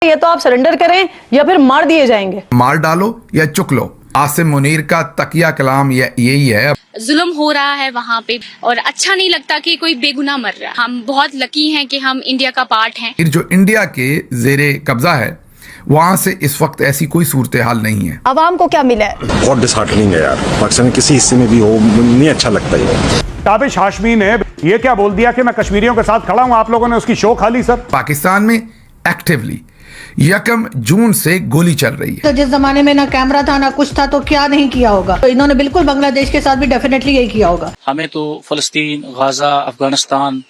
या तो आप सरेंडर करें या फिर मार दिए जाएंगे। मार डालो या चुक लो। आसिम मुनीर का तकिया कलाम यही है। जुल्म हो रहा है वहाँ पे और अच्छा नहीं लगता कि कोई बेगुनाह मर रहा है। हम बहुत लकी हैं कि हम इंडिया का पार्ट हैं। जो इंडिया के जेरे कब्जा है वहाँ से इस वक्त ऐसी कोई सूरत हाल नहीं है। आवाम को क्या मिला है? बहुत डिसहार्टनिंग है यार। पाकिस्तान के किसी हिस्से में भी हो नहीं अच्छा लगता है। ताबिश हाशमी ने ये क्या बोल दिया कि मैं कश्मीरियों के साथ खड़ा हूं, आप लोगों ने उसकी शो खा ली। सर पाकिस्तान में एक्टिवली 1 जून से गोली चल रही है। तो जिस जमाने में ना कैमरा था ना कुछ था, तो क्या नहीं किया होगा। तो इन्होंने बिल्कुल बांग्लादेश के साथ भी डेफिनेटली यही किया होगा। हमें तो फलस्तीन, गाजा, अफगानिस्तान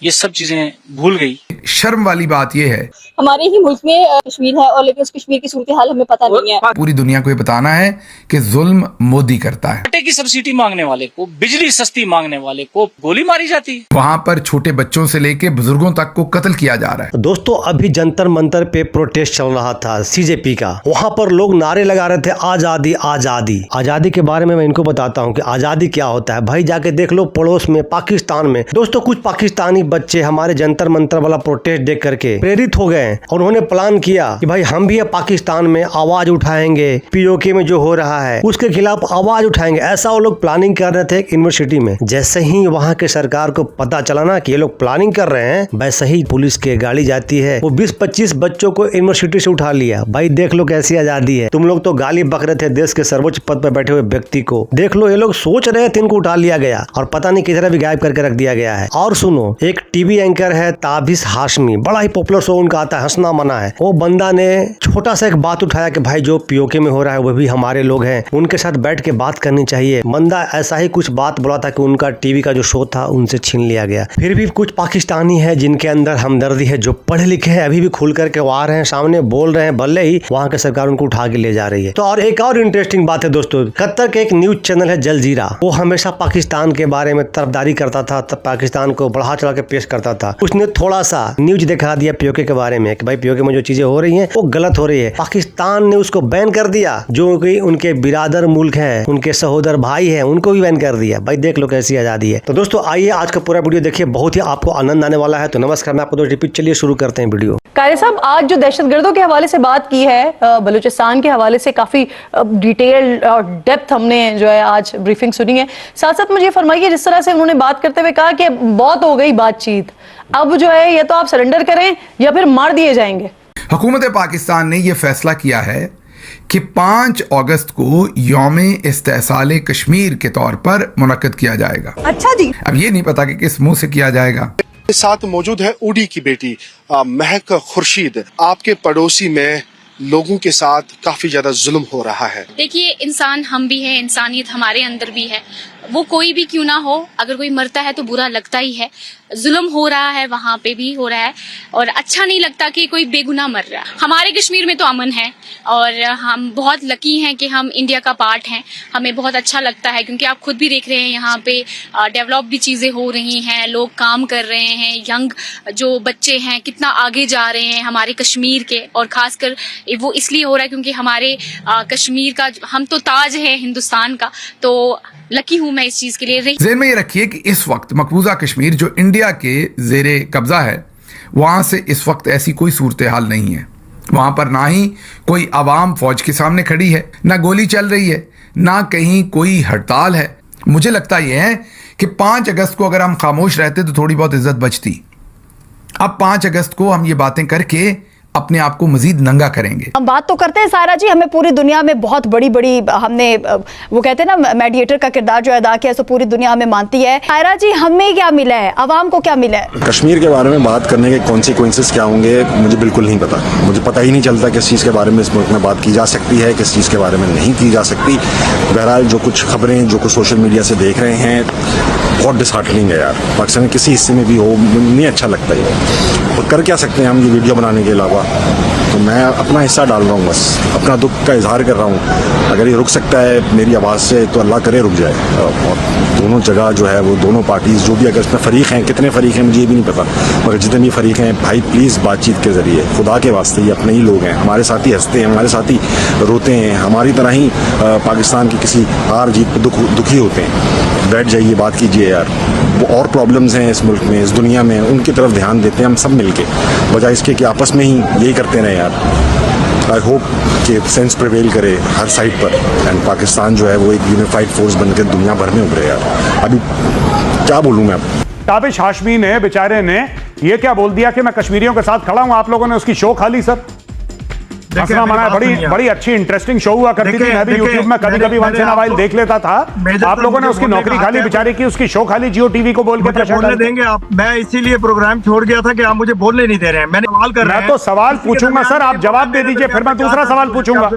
ये सब चीजें भूल गई। शर्म वाली बात यह है हमारे ही मुल्क में कश्मीर है और लेकिन उस कश्मीर की सूरत हाल हमें पता नहीं है। पूरी दुनिया को ये बताना है कि जुल्म मोदी करता है। आटे की सब्सिडी मांगने वाले को, बिजली सस्ती मांगने वाले को गोली मारी जाती है। वहाँ पर छोटे बच्चों से लेके बुजुर्गों तक को कत्ल किया जा रहा है। दोस्तों अभी जंतर मंतर पे प्रोटेस्ट चल रहा था सीजेपी का। वहाँ पर लोग नारे लगा रहे थे आजादी आजादी। आजादी के बारे में मैं इनको बताता हूँ कि आजादी क्या होता है। भाई जाके देख लो पड़ोस में पाकिस्तान में। दोस्तों कुछ पाकिस्तानी बच्चे हमारे जंतर मंतर वाला प्रोटेस्ट देख करके प्रेरित हो गए और उन्होंने प्लान किया कि भाई हम भी पाकिस्तान में आवाज उठाएंगे, पीओके में जो हो रहा है उसके खिलाफ आवाज उठाएंगे। ऐसा वो लोग प्लानिंग कर रहे थे यूनिवर्सिटी में। जैसे ही वहाँ के सरकार को पता चला ना कि ये लोग प्लानिंग कर रहे हैं, वैसे ही पुलिस की गाड़ी जाती है। वो 20-25 बच्चों को यूनिवर्सिटी से उठा लिया। भाई देख लो कैसी आजादी है। तुम लोग तो गाली बक रहे थे देश के सर्वोच्च पद पर बैठे हुए व्यक्ति को। देख लो ये लोग सोच रहे थे इनको उठा लिया गया और पता नहीं किधर भी गायब करके रख दिया गया है। और सुनो, एक टीवी एंकर है ताबिश हाशमी, बड़ा ही पॉपुलर शो उनका आता है हंसना मना है। वो बंदा ने छोटा सा एक बात उठाया कि भाई जो पीओके में हो रहा है वो भी हमारे लोग हैं, उनके साथ बैठ के बात करनी चाहिए। बंदा ऐसा ही कुछ बात बोला था कि उनका टीवी का जो शो था उनसे छीन लिया गया। फिर भी कुछ पाकिस्तानी है जिनके अंदर हमदर्दी है, जो पढ़े लिखे हैं, अभी भी खुल करके आ रहे हैं, सामने बोल रहे हैं, भले ही वहाँ के सरकार उनको उठा के ले जा रही है। तो और एक और इंटरेस्टिंग बात है दोस्तों, कतर के एक न्यूज चैनल है जलजीरा, वो हमेशा पाकिस्तान के बारे में तरफदारी करता था, तब पाकिस्तान को बढ़ा चढ़ा के पेश करता था। उसने थोड़ा सा न्यूज दिखा दिया पीओके के बारे में कि भाई पीओके में जो चीजें हो रही हैं वो गलत हो रही है। पाकिस्तान ने उसको बैन कर दिया। जो कि उनके बिरादर मुल्क है, उनके सहोदर भाई है, उनको भी बैन कर दिया। भाई देख लो कैसी आजादी है। तो दोस्तों आइए आज का पूरा वीडियो देखिए, बहुत ही आपको आनंद आने वाला है। तो नमस्कार, मैं आपको दोस्त रिपीट, चलिए शुरू करते हैं वीडियो। कायदे साहब, आज जो दहशतगर्दों के हवाले से बात की है, बलूचिस्तान के हवाले से काफी डिटेल और डेप्थ हमने जो है आज ब्रीफिंग सुनी है। साथ साथ मुझे फरमाइए, जिस तरह से उन्होंने बात करते हुए कहा कि बहुत हो गई बातचीत, अब जो है या तो आप सरेंडर करें या फिर मार दिए जाएंगे। हुकूमत पाकिस्तान ने यह फैसला किया है कि 5 अगस्त को यौम इस्तेहसाल कश्मीर के तौर पर मुनक्कद किया जाएगा। अच्छा जी। अब ये नहीं पता कि किस मुंह से किया जाएगा। साथ मौजूद है उडी की बेटी महक खुर्शीद। आपके पड़ोसी में लोगों के साथ काफी ज्यादा जुल्म हो रहा है। देखिए, इंसान हम भी हैं, इंसानियत हमारे अंदर भी है। वो कोई भी क्यों ना हो, अगर कोई मरता है तो बुरा लगता ही है। जुल्म हो रहा है, वहाँ पे भी हो रहा है और अच्छा नहीं लगता कि कोई बेगुनाह मर रहा है। हमारे कश्मीर में तो अमन है और हम बहुत लकी हैं कि हम इंडिया का पार्ट हैं। हमें बहुत अच्छा लगता है क्योंकि आप खुद भी देख रहे हैं यहाँ पे डेवलप भी चीज़ें हो रही हैं, लोग काम कर रहे हैं, यंग जो बच्चे हैं कितना आगे जा रहे हैं हमारे कश्मीर के। और ख़ासकर वो इसलिए हो रहा है क्योंकि हमारे कश्मीर का, हम तो ताज है हिंदुस्तान का, तो लकी हूँ मैं इस चीज़ के लिए। ज़हन में ये रखिए कि इस वक्त मकबूजा कश्मीर जो इंडिया के ज़ेरे कब्जा है वहाँ से इस वक्त ऐसी कोई सूरत हाल नहीं है। वहाँ पर ना ही कोई आवाम फौज के सामने खड़ी है, ना गोली चल रही है, ना कहीं कोई हड़ताल है। मुझे लगता यह है कि 5 अगस्त को अगर हम खामोश रहते तो थोड़ी बहुत इज्जत बचती। अब 5 अगस्त को हम ये बातें करके अपने आप को मजीद नंगा करेंगे। हम बात तो करते हैं सायरा जी, हमें पूरी दुनिया में बहुत बड़ी बड़ी, हमने वो कहते हैं ना मेडिएटर का किरदार जो अदा किया, तो पूरी दुनिया हमें मानती है। सायरा जी, हमें क्या मिला है, आवाम को क्या मिला है? कश्मीर के बारे में बात करने के कॉन्सिक्वेंसेस क्या होंगे मुझे बिल्कुल नहीं पता। मुझे पता ही नहीं चलता किस चीज़ के बारे में इस मुल्क में बात की जा सकती है, किस चीज़ के बारे में नहीं की जा सकती। बहरहाल जो कुछ खबरें जो कुछ सोशल मीडिया से देख रहे हैं बहुत डिसहार्टनिंग है यार। पाकिस्तान किसी हिस्से में भी हो नहीं अच्छा लगता है। और कर क्या सकते हैं हम ये वीडियो बनाने के अलावा? तो मैं अपना हिस्सा डाल रहा हूँ, बस अपना दुख का इजहार कर रहा हूँ। अगर ये रुक सकता है मेरी आवाज़ से तो अल्लाह करे रुक जाए। और दोनों जगह जो है वो दोनों पार्टीज़ जो भी अगर इसमें फ़रीक हैं, कितने फ़रीक हैं मुझे ये भी नहीं पता, मगर जितने भी फ़रीक हैं भाई प्लीज़ बातचीत के ज़रिए, खुदा के वास्ते, ये अपने ही लोग हैं, हमारे साथ ही हंसते हैं, हमारे साथ ही रोते हैं, हमारी तरह ही पाकिस्तान की किसी हार जीत पर दुखी होते हैं। बैठ जाइए, बात कीजिए यार। वो और प्रॉब्लम्स हैं इस मुल्क में, इस दुनिया में, उनकी तरफ ध्यान देते हैं हम सब मिलके, बजाय इसके कि आपस में ही यही करते रहें यार। आई होप कि सेंस प्रिवेल करे हर साइड पर एंड पाकिस्तान जो है वो एक यूनिफाइड फोर्स बनकर दुनिया भर में उभरे यार। अभी क्या बोलूँ मैं अब। ताबिश हाशमी ने बेचारे ने ये क्या बोल दिया कि मैं कश्मीरियों के साथ खड़ा हूं, आप लोगों ने उसकी शो खा ली सर। हंसना मना बड़ी अच्छी इंटरेस्टिंग शो हुआ करती थी, मैं भी यूट्यूब में कभी कभी वंस इन अ व्हाइल देख लेता था। आप लोगों ने उसकी नौकरी खाली बेचारे की, उसकी शो खाली जियो टीवी को बोल के बोलने देंगे आप? मैं इसीलिए प्रोग्राम छोड़ गया था कि आप मुझे बोलने नहीं दे रहे हैं। मैंने सवाल कर रहा मैं तो सवाल पूछूंगा सर, आप जवाब दे दीजिए, फिर मैं दूसरा सवाल पूछूंगा।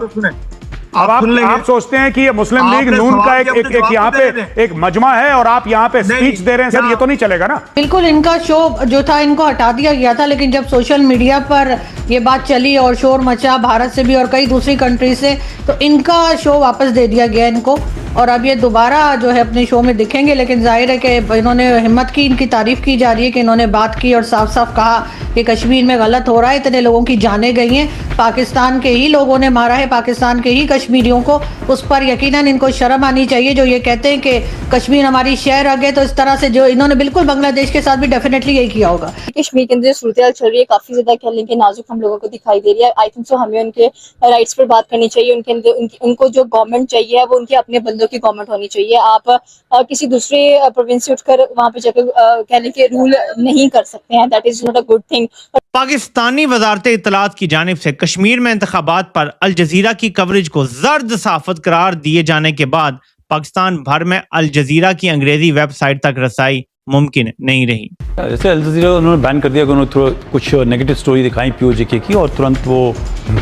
अब आप सोचते हैं कि ये मुस्लिम लीग नून का एक यहाँ पे एक मजमा है और आप यहाँ पे स्पीच दे रहे हैं सर, ये तो नहीं चलेगा ना। बिल्कुल, इनका शो जो था इनको हटा दिया गया था, लेकिन जब सोशल मीडिया पर ये बात चली और शोर मचा भारत से भी और कई दूसरी कंट्री से, तो इनका शो वापस दे दिया गया इनको। और अब ये दोबारा जो है अपने शो में दिखेंगे, लेकिन जाहिर है कि इन्होंने हिम्मत की, इनकी तारीफ की जा रही है कि इन्होंने बात की और साफ साफ कहा कि कश्मीर में गलत हो रहा है, इतने लोगों की जानें गई हैं, पाकिस्तान के ही लोगों ने मारा है पाकिस्तान के ही कश्मीरियों को। उस पर यकीनन इनको शर्म आनी चाहिए जो ये कहते हैं कि कश्मीर हमारी शहर आ गए। तो इस तरह से जो इन्होंने बिल्कुल बांग्लादेश के साथ भी डेफिनेटली यही किया होगा। कश्मीर के अंदर जो सूरत हाल चल रही है काफी ज्यादा कह लें कि नाजुक हम लोगों को दिखाई दे रही है। आई थिंक सो हमें उनके राइट्स पर बात करनी चाहिए। उनके अंदर उनको जो गवर्नमेंट चाहिए वो उनके अपने बंदों की गवर्नमेंट होनी चाहिए। आप किसी दूसरे प्रोविंस से उठकर वहां पे जाकर कह लें कि रूल नहीं कर सकते हैं। That is not a good thing. Pakistani वजारत इत्तलात की जानिब से कश्मीर में इंतखाबात पर अल जजीरा की कवरेज को जर्द सहाफत करार दिए जाने के बाद पाकिस्तान भर में अल जजीरा की अंग्रेजी वेबसाइट तक रसाई मुमकिन नहीं रही। जैसे अल जजीरा उन्होंने बैन कर दिया कि उन्होंने कुछ नेगेटिव स्टोरी दिखाई POJK की, और तुरंत वो,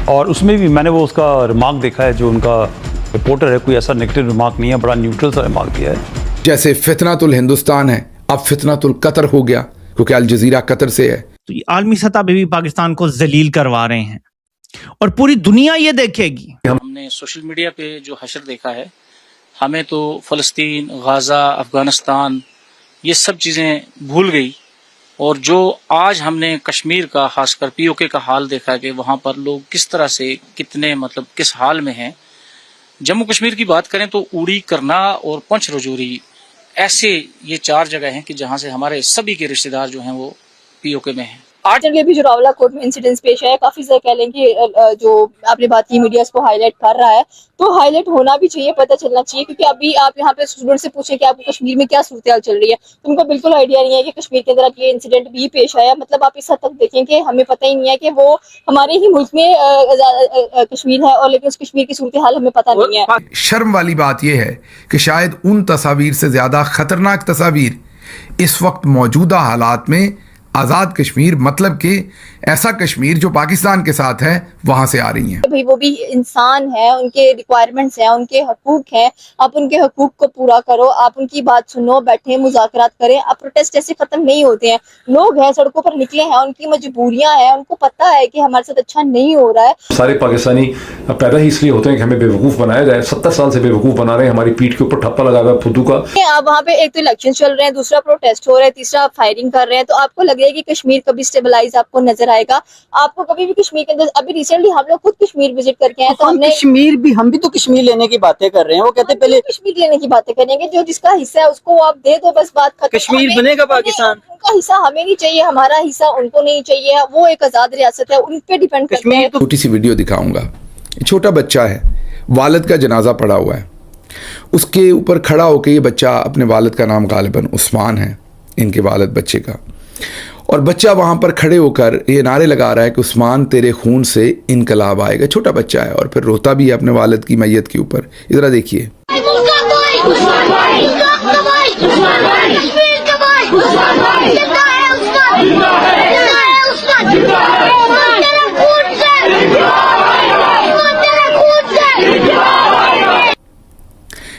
और उसमें भी मैंने वो उसका रिमार्क देखा है, जो उनका रिपोर्टर है, कोई ऐसा नेगेटिव रिमार्क नहीं है, बड़ा न्यूट्रल सा रिमार्क दिया है। जैसे फितनातुल हिंदुस्तान है, अब फितनातुल कतर हो गया, क्योंकि अल जजीरा कतर से है। तो ये आलमी सतह पे भी पाकिस्तान को जलील करवा रहे हैं और पूरी दुनिया ये देखेगी। हमने सोशल मीडिया पे जो हशर देखा है, हमें तो फलस्तीन, गाजा, अफगानिस्तान ये सब चीज़ें भूल गई। और जो आज हमने कश्मीर का, खासकर POK का हाल देखा कि वहाँ पर लोग किस तरह से, कितने मतलब किस हाल में हैं। जम्मू कश्मीर की बात करें तो उड़ी, करना और पंच रजौरी ऐसे ये 4 जगह हैं कि जहाँ से हमारे सभी के रिश्तेदार जो हैं वो POK में हैं। आज अभी जो रावला कोर्ट में इंसिडेंट्स पेश आया, काफी ज्यादा कह लें कि जो आपने बात की मीडिया इसको हाईलाइट कर रहा है, तो हाईलाइट होना भी चाहिए, पता चलना चाहिए। क्योंकि अभी आप यहाँ पे स्टूडेंट से पूछें कि आपको कश्मीर में क्या सूरत हाल चल रही है, तो उनको बिल्कुल आइडिया नहीं है कि कश्मीर के अंदर ये इंसिडेंट भी पेश आया। मतलब आप इस हद तक देखें कि हमें पता ही नहीं है कि वो हमारे ही मुल्क में कश्मीर है, और लेकिन उस कश्मीर की सूरत हाल हमें पता नहीं है। शर्म वाली बात यह है कि शायद उन तस्वीर से ज्यादा खतरनाक तस्वीर इस वक्त मौजूदा हालात में आज़ाद कश्मीर, मतलब कि ऐसा कश्मीर जो पाकिस्तान के साथ है, वहां से आ रही हैं। भाई वो भी इंसान है, उनके रिक्वायरमेंट्स हैं, उनके हकूक हैं। आप उनके हकूक को पूरा करो, आप उनकी बात सुनो, बैठे मुज़ाकरात करें। अब प्रोटेस्ट ऐसे खत्म नहीं होते हैं। लोग हैं सड़कों पर निकले हैं, उनकी मजबूरियां हैं, उनको पता है कि हमारे साथ अच्छा नहीं हो रहा है। सारे पाकिस्तानी पैदा ही इसलिए होते हैं कि हमें बेवकूफ़ बनाया जाए। 70 साल से बेवकूफ़ बना रहे हैं, हमारी पीठ के ऊपर ठप्पा लगा हुआ फुद्दू का। अब वहाँ पे एक तो इलेक्शन चल रहे हैं, दूसरा प्रोटेस्ट हो रहा है, तीसरा फायरिंग कर रहे हैं। तो आपको लगेगा कि कश्मीर कभी स्टेबलाइज आपको नजर आएगा? आपको कभी भी कश्मीर के अंदर, अभी रिसेंटली हम लोग खुद कश्मीर विजिट करके आए, तो हमने कश्मीर भी, हम भी तो कश्मीर लेने की बातें कर रहे हैं। वो कहते पहले कश्मीर लेने की बातें करेंगे, जो जिसका हिस्सा है उसको आप दे दो, बस बात खत्म। कश्मीर बनेगा पाकिस्तान। उनका हिस्सा हमें नहीं चाहिए, हमारा हिस्सा उनको नहीं चाहिए। वो एक आजाद रियासत है, उन पे डिपेंड करता है। छोटी सी वीडियो दिखाऊंगा। छोटा बच्चा है, वालिद का जनाजा पड़ा हुआ है, उसके ऊपर खड़ा होकर ये बच्चा, अपने वालिद का नाम गालिबन उस्मान है, इनके वालिद बच्चे का, और बच्चा वहाँ पर खड़े होकर ये नारे लगा रहा है कि उस्मान तेरे खून से इनकलाब आएगा। छोटा बच्चा है और फिर रोता भी है अपने वालिद की मैयत के ऊपर। इधर देखिए।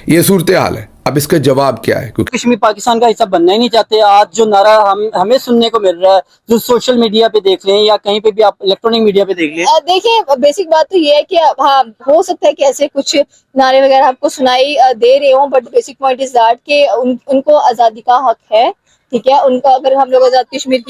ये सूरत हाल है। अब इसका जवाब क्या है? क्योंकि कश्मीर पाकिस्तान का हिस्सा बनना ही नहीं चाहते। आज जो नारा हमें सुनने को मिल रहा है, जो सोशल मीडिया पे देख लें या कहीं पे भी आप इलेक्ट्रॉनिक मीडिया पे देख लें, देखिए बेसिक बात तो ये है कि हाँ, हो सकता है कि ऐसे कुछ नारे वगैरह आपको सुनाई दे रहे हो, but basic point is that कि उनको आज़ादी का हक है। ठीक है, उनका अगर हम लोग आजाद कश्मीर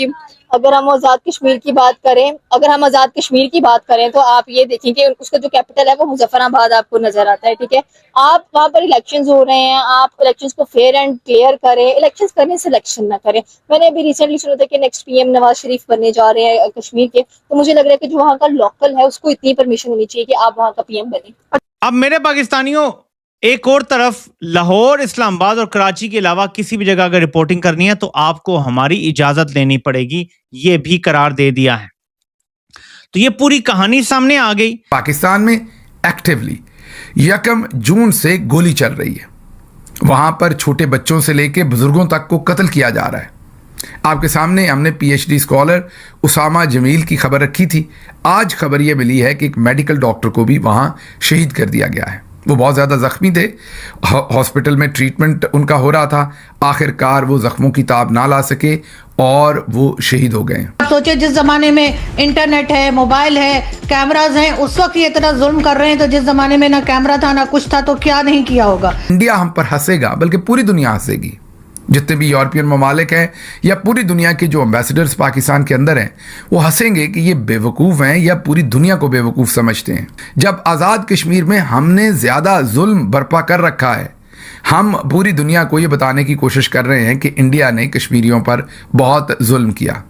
की बात करें तो आप ये देखें कि उसका जो कैपिटल है वो मुजफ्फराबाद आपको नजर आता है। ठीक है, आप वहाँ पर इलेक्शंस हो रहे हैं, आप इलेक्शंस को फेयर एंड क्लियर करें, इलेक्शंस करने से इलेक्शन ना करें। मैंने अभी रिसेंटली सुना था कि नेक्स्ट पीएम नवाज शरीफ बनने जा रहे हैं कश्मीर के, तो मुझे लग रहा है कि जो वहाँ का लोकल है उसको इतनी परमिशन होनी चाहिए कि आप वहाँ का पीएम बने। अब मेरे पाकिस्तानियों, एक और तरफ लाहौर, इस्लामाबाद और कराची के अलावा किसी भी जगह अगर रिपोर्टिंग करनी है तो आपको हमारी इजाजत लेनी पड़ेगी, ये भी करार दे दिया है। तो ये पूरी कहानी सामने आ गई। पाकिस्तान में एक्टिवली 1 जून से गोली चल रही है, वहां पर छोटे बच्चों से लेकर बुजुर्गों तक को कत्ल किया जा रहा है। आपके सामने हमने पीएचडी स्कॉलर उसामा जमील की खबर रखी थी। आज खबर यह मिली है कि एक मेडिकल डॉक्टर को भी वहां शहीद कर दिया गया है। वो बहुत ज़्यादा ज़ख्मी थे, हॉस्पिटल में ट्रीटमेंट उनका हो रहा था, आखिरकार वो ज़ख्मों की ताब ना ला सके और वो शहीद हो गए। आप सोचिए, जिस जमाने में इंटरनेट है, मोबाइल है, कैमराज हैं, उस वक्त ये इतना जुल्म कर रहे हैं, तो जिस जमाने में ना कैमरा था ना कुछ था, तो क्या नहीं किया होगा। इंडिया हम पर हंसेगा, बल्कि पूरी दुनिया हंसेगी। जितने भी यूरोपियन ममालिक हैं या पूरी दुनिया के जो एम्बेसडर्स पाकिस्तान के अंदर हैं, वो हंसेंगे कि ये बेवकूफ़ हैं या पूरी दुनिया को बेवकूफ़ समझते हैं। जब आज़ाद कश्मीर में हमने ज़्यादा जुल्म बर्पा कर रखा है, हम पूरी दुनिया को ये बताने की कोशिश कर रहे हैं कि इंडिया ने कश्मीरियों पर बहुत जुल्म किया।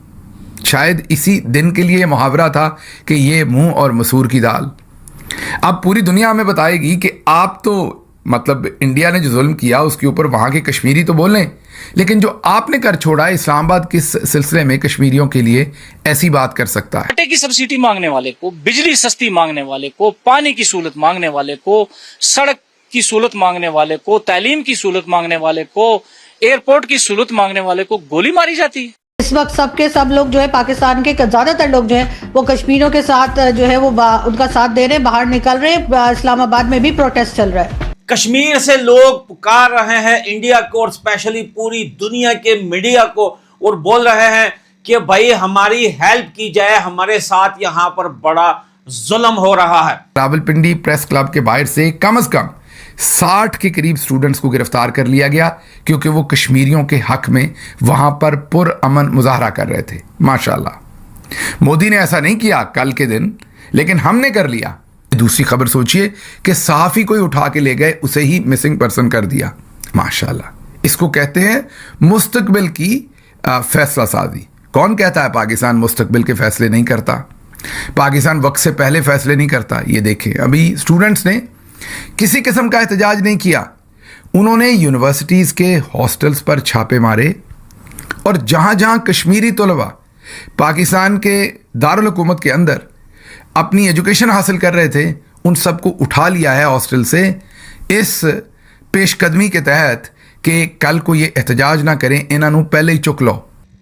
शायद इसी दिन के लिए मुहावरा था कि ये मुंह और मसूर की दाल। अब पूरी दुनिया हमें बताएगी कि आप तो मतलब इंडिया ने जो जुल्म किया उसके ऊपर वहाँ के कश्मीरी तो बोलें, लेकिन जो आपने कर छोड़ा, इस्लामाबाद किस सिलसिले में कश्मीरियों के लिए ऐसी बात कर सकता है? आटे की सब्सिडी मांगने वाले को, बिजली सस्ती मांगने वाले को, पानी की सहूलत मांगने वाले को, सड़क की सहूलत मांगने वाले को, तालीम की सहूलत मांगने वाले को, एयरपोर्ट की सहूलत मांगने वाले को गोली मारी जाती है। इस वक्त सब लोग जो है पाकिस्तान के ज्यादातर लोग जो है वो कश्मीरियों के साथ जो है वो उनका साथ दे रहे हैं, बाहर निकल रहे हैं। इस्लामाबाद में भी प्रोटेस्ट चल रहा है। कश्मीर से लोग पुकार रहे हैं इंडिया को और स्पेशली पूरी दुनिया के मीडिया को, और बोल रहे हैं कि भाई हमारी हेल्प की जाए, हमारे साथ यहाँ पर बड़ा जुल्म हो रहा है। रावलपिंडी प्रेस क्लब के बाहर से कम 60 के करीब स्टूडेंट्स को गिरफ्तार कर लिया गया, क्योंकि वो कश्मीरियों के हक में वहां पर पुरअमन मुजाहरा कर रहे थे। माशाल्लाह, मोदी ने ऐसा नहीं किया कल के दिन, लेकिन हमने कर लिया। दूसरी खबर सोचिए कि सहाफ़ी कोई उठा के ले गए, उसे ही मिसिंग पर्सन कर दिया। माशाल्लाह, इसको कहते हैं मुस्तकबिल की फैसला साजी। कौन कहता है पाकिस्तान मुस्तकबिल के फैसले नहीं करता? पाकिस्तान वक्त से पहले फैसले नहीं करता। ये देखें, अभी स्टूडेंट्स ने किसी किस्म का एहतजाज नहीं किया, उन्होंने यूनिवर्सिटीज़ के हॉस्टल्स पर छापे मारे और जहाँ जहाँ कश्मीरी तलबा पाकिस्तान के दारुल हुकूमत के अंदर अपनी एजुकेशन हासिल कर रहे थे, उन सबको उठा लिया है हॉस्टल से, इस पेशकदमी के तहत कि कल को ये एहतजाज ना करें, इन्होंने पहले ही चुक लो।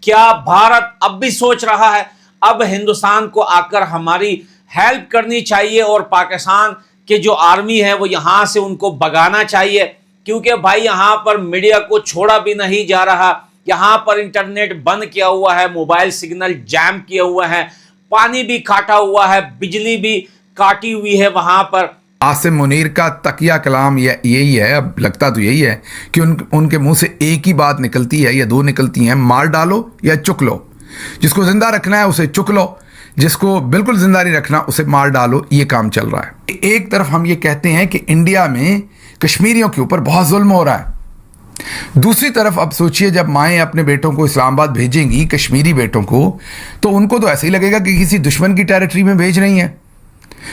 क्या भारत अब भी सोच रहा है अब हिंदुस्तान को आकर हमारी हेल्प करनी चाहिए और पाकिस्तान के जो आर्मी है वो यहाँ से उनको भगाना चाहिए? क्योंकि भाई यहाँ पर मीडिया को छोड़ा भी नहीं जा रहा, यहाँ पर इंटरनेट बंद किया हुआ है, मोबाइल सिग्नल जैम किए हुए हैं, पानी भी काटा हुआ है, बिजली भी काटी हुई है वहां पर। आसिम मुनीर का तकिया कलाम यही है, अब लगता तो यही है कि उनके मुंह से एक ही बात निकलती है या दो निकलती हैं, मार डालो या चुक लो। जिसको जिंदा रखना है उसे चुक लो, जिसको बिल्कुल जिंदा नहीं रखना उसे मार डालो। ये काम चल रहा है। एक तरफ हम ये कहते हैं कि इंडिया में कश्मीरियों के ऊपर बहुत जुल्म हो रहा है, दूसरी तरफ अब सोचिए जब माएँ अपने बेटों को इस्लामाबाद भेजेंगी, कश्मीरी बेटों को, तो उनको तो ऐसे ही लगेगा कि किसी दुश्मन की टेरिटरी में भेज रही हैं,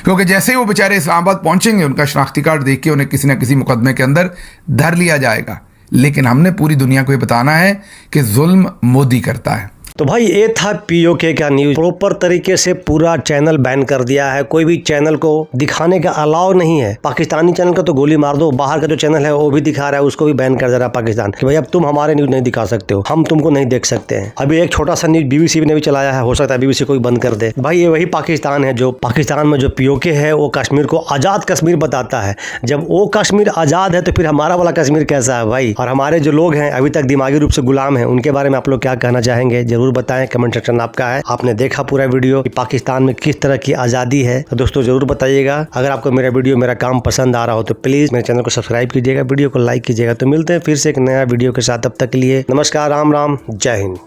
क्योंकि जैसे ही वो बेचारे इस्लामाबाद पहुंचेंगे उनका शनाख्ती कार्ड देख के उन्हें किसी न किसी मुकदमे के अंदर धर लिया जाएगा। लेकिन हमने पूरी दुनिया को ये बताना है कि जुल्म मोदी करता है। तो भाई ये था पीओके का न्यूज़। प्रॉपर तरीके से पूरा चैनल बैन कर दिया है, कोई भी चैनल को दिखाने का अलाउ नहीं है। पाकिस्तानी चैनल का तो गोली मार दो, बाहर का जो चैनल है वो भी दिखा रहा है, उसको भी बैन कर दे रहा है पाकिस्तान कि भाई अब तुम हमारे न्यूज़ नहीं दिखा सकते हो, हम तुमको नहीं देख सकते हैं। अभी एक छोटा सा न्यूज़ बीबीसी ने भी चलाया है, हो सकता है बीबीसी को भी बंद कर दे। भाई ये वही पाकिस्तान है जो पाकिस्तान में जो पीओके है वो कश्मीर को आज़ाद कश्मीर बताता है। जब वो कश्मीर आज़ाद है तो फिर हमारा वाला कश्मीर कैसा है भाई? और हमारे जो लोग हैं अभी तक दिमागी रूप से गुलाम हैं, उनके बारे में आप लोग क्या कहना चाहेंगे जरूर जरूर बताएं, कमेंट सेक्शन आपका है। आपने देखा पूरा वीडियो कि पाकिस्तान में किस तरह की आज़ादी है, तो दोस्तों जरूर बताइएगा। अगर आपको मेरा वीडियो, मेरा काम पसंद आ रहा हो तो प्लीज़ मेरे चैनल को सब्सक्राइब कीजिएगा, वीडियो को लाइक कीजिएगा। तो मिलते हैं फिर से एक नया वीडियो के साथ, तब तक के लिए नमस्कार, राम राम, जय हिंद।